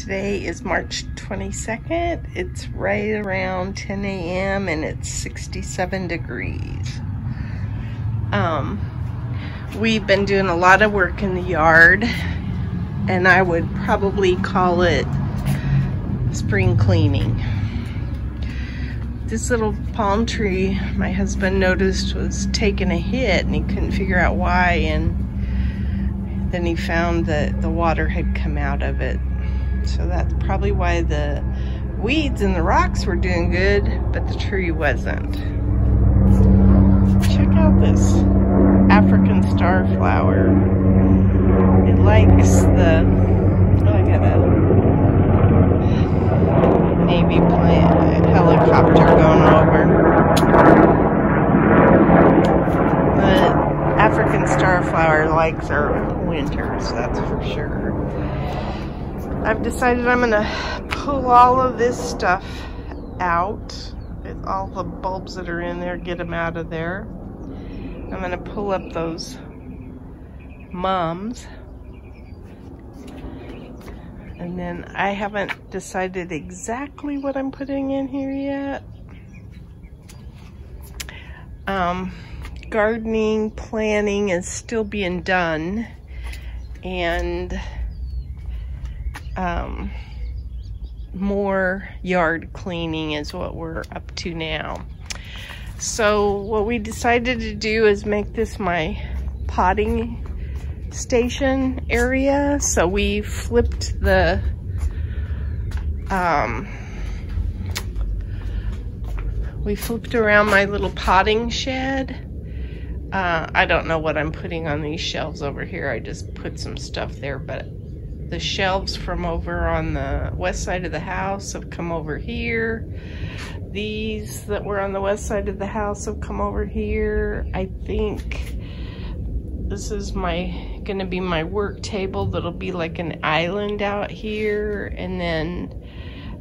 Today is March 22nd. It's right around 10 a.m. and it's 67 degrees. We've been doing a lot of work in the yard, and I would probably call it spring cleaning. This little palm tree my husband noticed was taking a hit and he couldn't figure out why, and then he found that the water had come out of it. So that's probably why the weeds and the rocks were doing good, but the tree wasn't. Check out this African star flower. It likes the, look at a Navy plane, a helicopter going over. The African star flower likes our winters, that's for sure. I've decided I'm gonna pull all of this stuff out. All the bulbs that are in there, get them out of there. I'm gonna pull up those mums. And then I haven't decided exactly what I'm putting in here yet. Gardening, planning is still being done. And more yard cleaning is what we're up to now. So what we decided to do is make this my potting station area. So we flipped the around my little potting shed. I don't know what I'm putting on these shelves over here. I just put some stuff there, but the shelves from over on the west side of the house have come over here. These that were on the west side of the house have come over here. I think this is gonna be my work table that'll be like an island out here. And then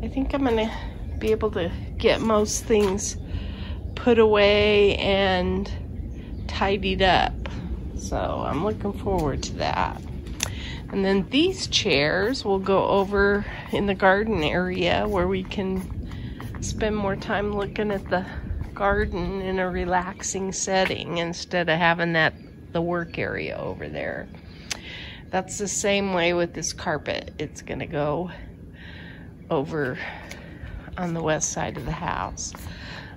I think I'm gonna be able to get most things put away and tidied up. So I'm looking forward to that. And then these chairs will go over in the garden area where we can spend more time looking at the garden in a relaxing setting instead of having the work area over there. That's the same way with this carpet. It's gonna go over on the west side of the house.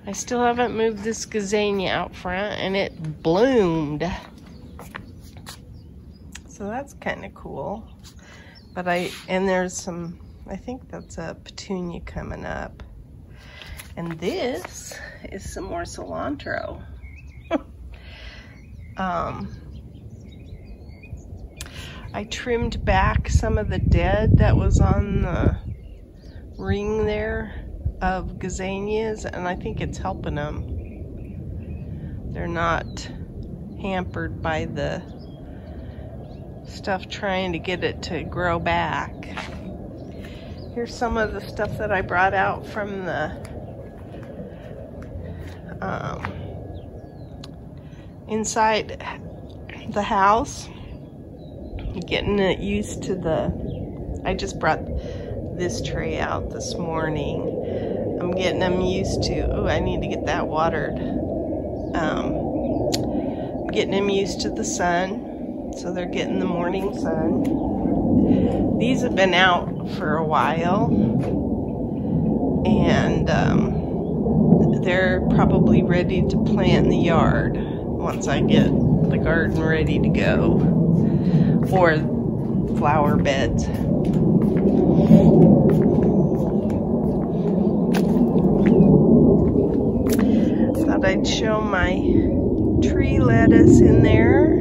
I still haven't moved this gazania out front, and it bloomed. So that's kind of cool. But there's some, I think that's a petunia coming up. And this is some more cilantro. I trimmed back some of the dead that was on the ring there of gazanias, and I think it's helping them. They're not hampered by the stuff trying to get it to grow back. Here's some of the stuff that I brought out from the inside the house. Getting it used to I just brought this tray out this morning. I'm getting them used to, oh, I need to get that watered. I'm getting them used to the sun. So they're getting the morning sun. These have been out for a while, and they're probably ready to plant in the yard once I get the garden ready to go, or flower beds. Thought I'd show my tree lettuce in there.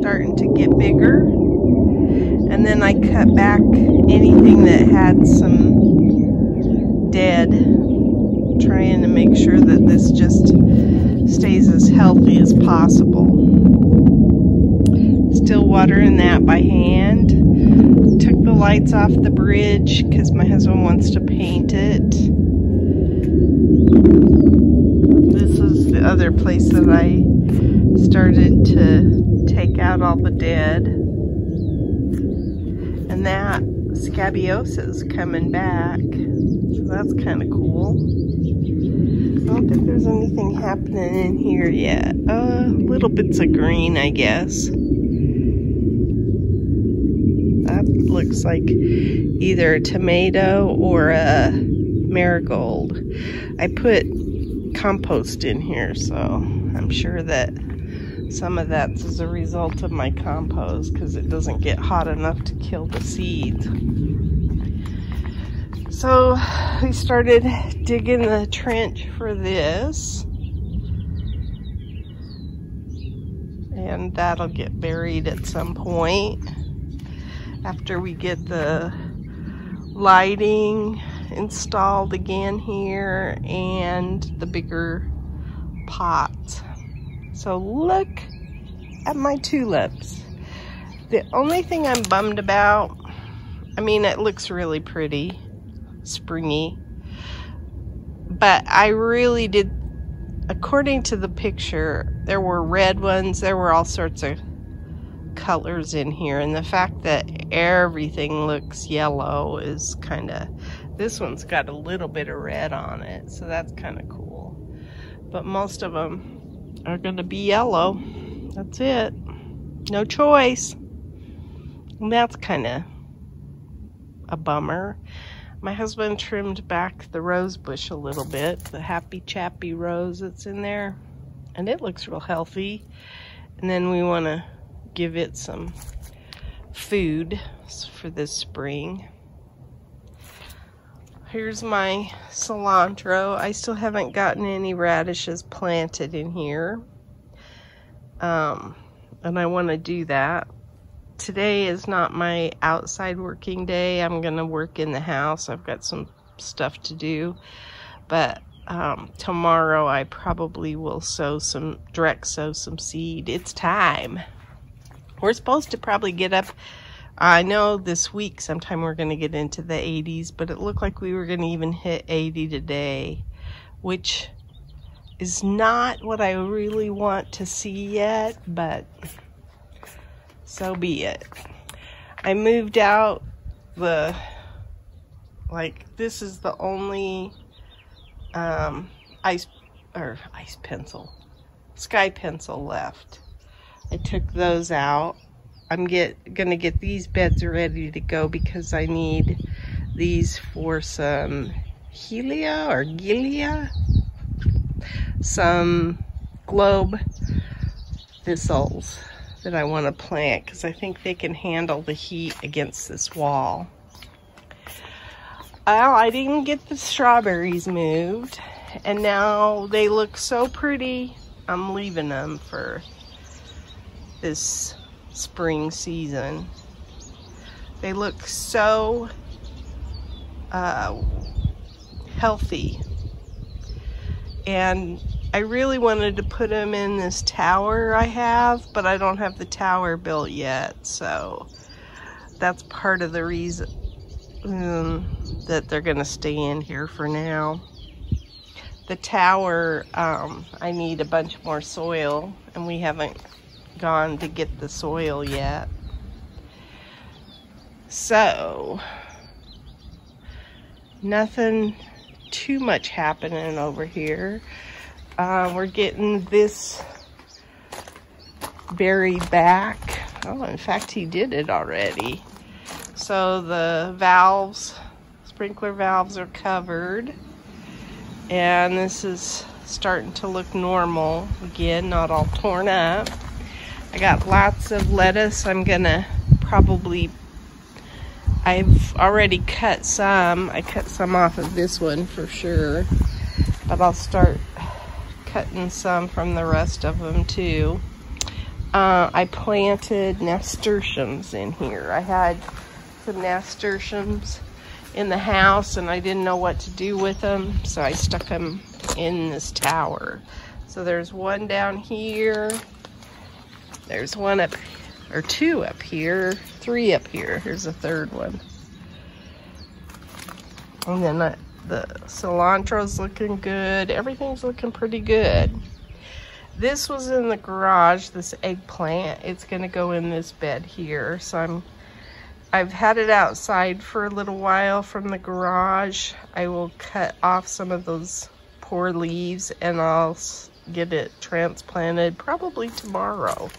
Starting to get bigger, and then I cut back anything that had some dead, trying to make sure that this just stays as healthy as possible. Still watering that by hand. Took the lights off the bridge because my husband wants to paint it. This is the other place that I started to take out all the dead. And that Scabiosa's coming back. So that's kind of cool. I don't think there's anything happening in here yet. Little bits of green, I guess. That looks like either a tomato or a marigold. I put compost in here, so I'm sure that some of that's as a result of my compost because it doesn't get hot enough to kill the seeds. So we started digging the trench for this, and that'll get buried at some point after we get the lighting installed again here and the bigger pot. So look at my tulips. The only thing I'm bummed about, I mean, it looks really pretty, springy, but I really did, according to the picture, there were red ones, there were all sorts of colors in here, and the fact that everything looks yellow is kind of, this one's got a little bit of red on it, so that's kind of cool, but most of them are going to be yellow. That's it, no choice, and that's kind of a bummer. My husband trimmed back the rose bush a little bit, the Happy Chappy rose that's in there, and it looks real healthy. And then we want to give it some food for this spring. Here's my cilantro. I still haven't gotten any radishes planted in here, and I want to do that. Today is not my outside working day. I'm gonna work in the house. I've got some stuff to do, but tomorrow I probably will direct sow some seed. It's time. We're supposed to probably get up, I know this week sometime we're gonna get into the 80s, but it looked like we were gonna even hit 80 today, which is not what I really want to see yet, but so be it. I moved out this is the only sky pencil left. I took those out. I'm gonna get these beds ready to go because I need these for some some globe thistles that I want to plant because I think they can handle the heat against this wall. I didn't get the strawberries moved, and now they look so pretty. I'm leaving them for this spring season. They look so healthy, and I really wanted to put them in this tower I have, but I don't have the tower built yet, so that's part of the reason that they're gonna stay in here for now. The tower, I need a bunch more soil, and we haven't gone to get the soil yet. So, nothing too much happening over here. We're getting this buried back. Oh, in fact, he did it already. So the valves, sprinkler valves are covered. And this is starting to look normal again, not all torn up. I got lots of lettuce. I'm gonna probably, I've already cut some. I cut some off of this one for sure, but I'll start cutting some from the rest of them too. I planted nasturtiums in here. I had some nasturtiums in the house and I didn't know what to do with them, so I stuck them in this tower. So there's one down here, there's one up, or two up here, three up here. Here's a third one. And then the cilantro's looking good. Everything's looking pretty good. This was in the garage, this eggplant. It's gonna go in this bed here. So I've had it outside for a little while from the garage. I will cut off some of those poor leaves and I'll get it transplanted probably tomorrow.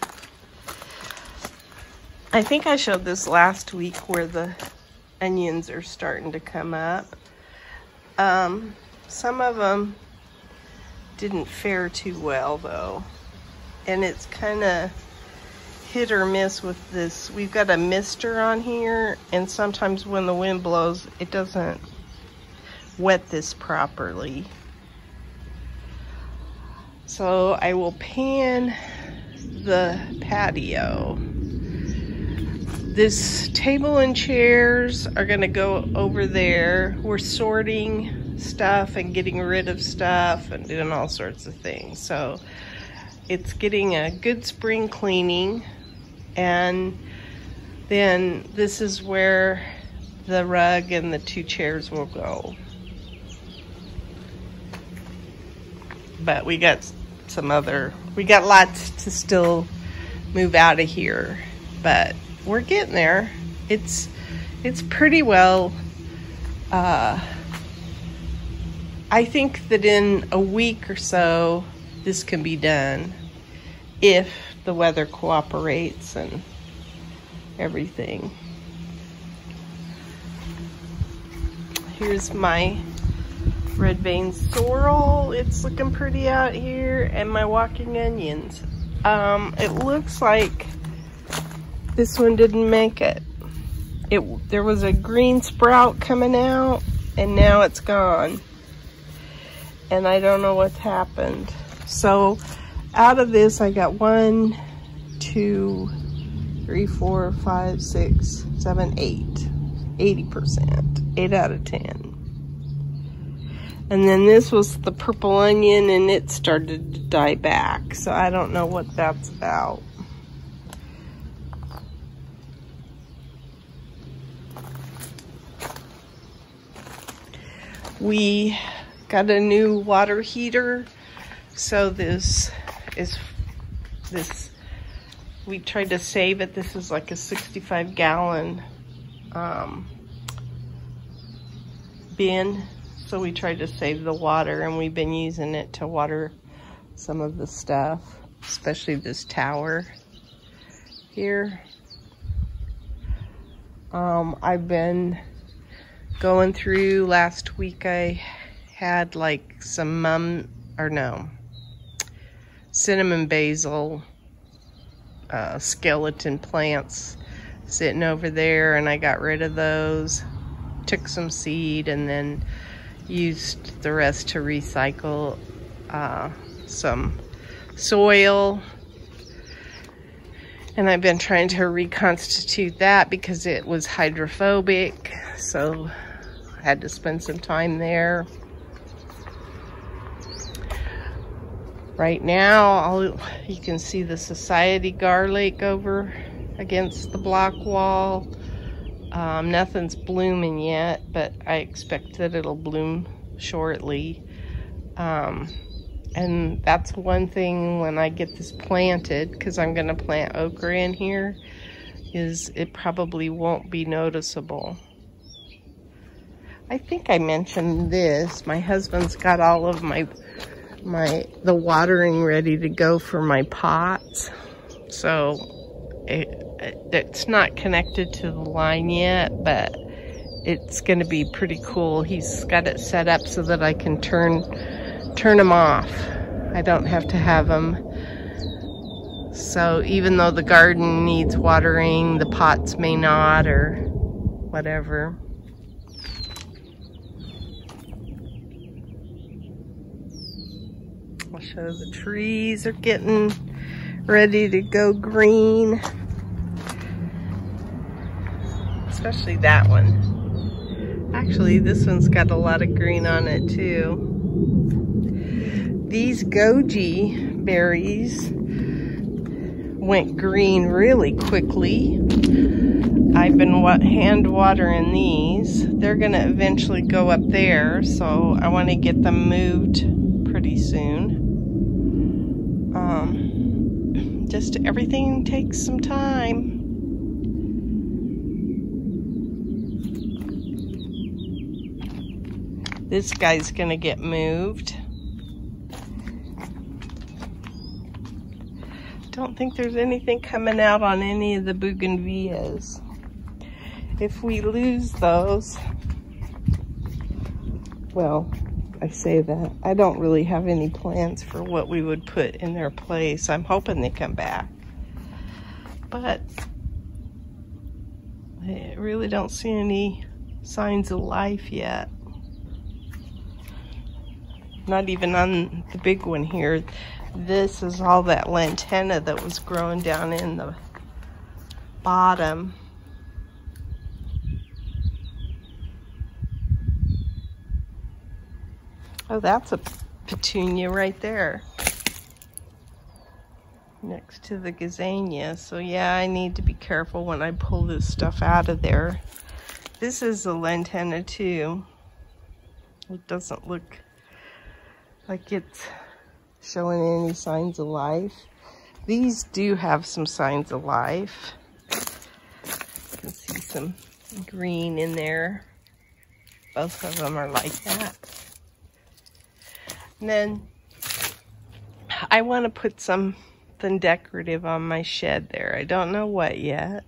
I think I showed this last week where the onions are starting to come up. Some of them didn't fare too well though. And it's kind of hit or miss with this. We've got a mister on here, and sometimes when the wind blows, it doesn't wet this properly. So I will pan the patio. This table and chairs are gonna go over there. We're sorting stuff and getting rid of stuff and doing all sorts of things. So it's getting a good spring cleaning. And then this is where the rug and the 2 chairs will go. But we got lots to still move out of here, but we're getting there. It's pretty well, I think that in a week or so, this can be done if the weather cooperates and everything. Here's my red vein sorrel. It's looking pretty out here, and my walking onions. It looks like this one didn't make it. There was a green sprout coming out, and now it's gone. And I don't know what's happened. So out of this, I got 1, 2, 3, 4, 5, 6, 7, 8. 80%. 8 out of 10. And then this was the purple onion, and it started to die back. So I don't know what that's about. We got a new water heater. So we tried to save it. This is like a 65-gallon bin. So we tried to save the water, and we've been using it to water some of the stuff, especially this tower here. I've been going through, last week I had like some cinnamon basil skeleton plants sitting over there, and I got rid of those, took some seed, and then used the rest to recycle some soil. And I've been trying to reconstitute that because it was hydrophobic, so I had to spend some time there. Right now, you can see the Society garlic over against the block wall. Nothing's blooming yet, but I expect that it'll bloom shortly. And that's one thing when I get this planted, because I'm going to plant okra in here, is it probably won't be noticeable. I think I mentioned this. My husband's got all of the watering ready to go for my pots. So it's not connected to the line yet, but it's going to be pretty cool. He's got it set up so that I can turn them off. I don't have to have them. So even though the garden needs watering, the pots may not, or whatever. I'll show the trees are getting ready to go green. Especially that one. Actually, this one's got a lot of green on it too. These goji berries went green really quickly. I've been hand watering these. They're gonna eventually go up there, so I want to get them moved pretty soon. Just everything takes some time. This guy's gonna get moved. Don't think there's anything coming out on any of the bougainvilleas. If we lose those, well, I say that. I don't really have any plans for what we would put in their place. I'm hoping they come back. But I really don't see any signs of life yet. Not even on the big one here. This is all that lantana that was growing down in the bottom. Oh, that's a petunia right there. Next to the gazania. So yeah, I need to be careful when I pull this stuff out of there. This is a lantana too. It doesn't look like it's showing any signs of life. These do have some signs of life. You can see some green in there. Both of them are like that. And then I want to put something decorative on my shed there. I don't know what yet.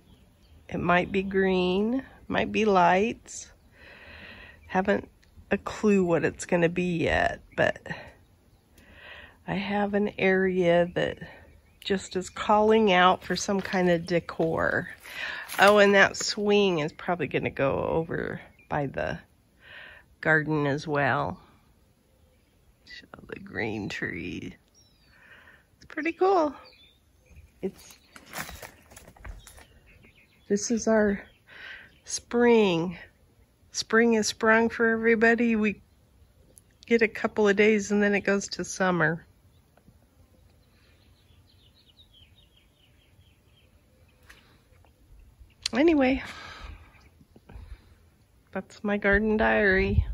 It might be green, might be lights. Haven't a clue what it's going to be yet, but I have an area that just is calling out for some kind of decor. Oh, and that swing is probably going to go over by the garden as well. Show the green tree. It's pretty cool. This is our spring. Spring is sprung for everybody. We get a couple of days and then it goes to summer. Anyway, that's my garden diary.